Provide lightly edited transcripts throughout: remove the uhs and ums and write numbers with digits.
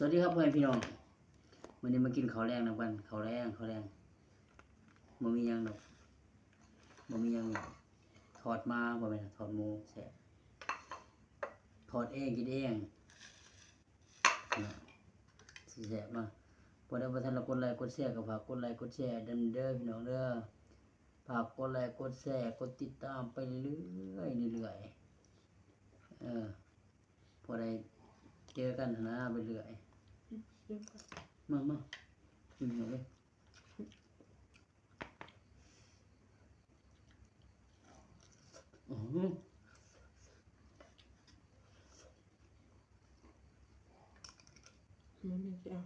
วัสดีครับพ่อแม่พี่น้องมื้อนี้มากินข้าวแรงนำกันข้าวแรงบ่มีหยังดอกทอดมาบ่แม่นทอดหมูแซ่บทอดเองกินเองสิแซ่บมาบ่ได้บ่ทันละกดไลค์กดแชร์ก็ฝากกดไลค์กดแชร์เด้อพี่น้องเด้อฝากกดไลค์กดแชร์กดติดตามไปเรื่อยพอได้เจอกันนะไปเรื่อยมากินหน่อยเด้มันไม่ใช่ครับ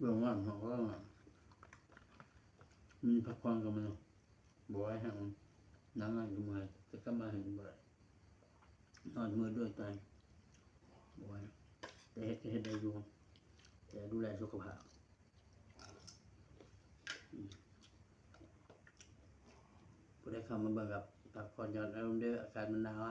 เรื่องว่าเขาก็มีพักผ่อนกับมันบ่ให้หังนั่งอยู่มาจะกลับมาเห็นบ่ได้นอนมือด้วยตายบ่ให้แต่เฮ็ดได้อยู่แต่ดูแลสุขภาพบ่ได้เข้ามาเบิ่งกับพักผ่อนหย่อนอารมณ์เด้ออากาศมันหนาว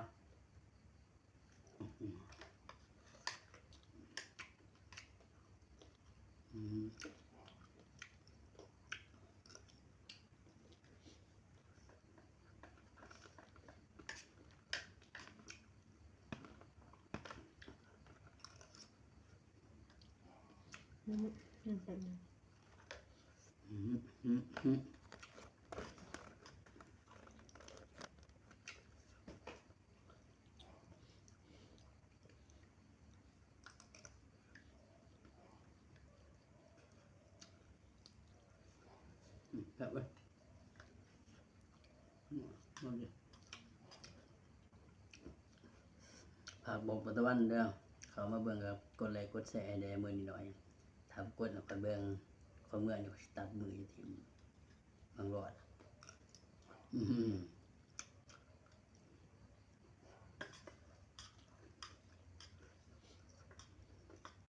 มันไม่เป็นครับเว้ยฝากบอกปัตตะวันเด้อเขามาเบิ่งกับกดไลค์กดแชร์ได้มื้อนี้หน่อยถ้ากดแล้วค่อยเบิ่งค่อยเมื่อนี่ตัดมืออยู่ทิ่มบางรอด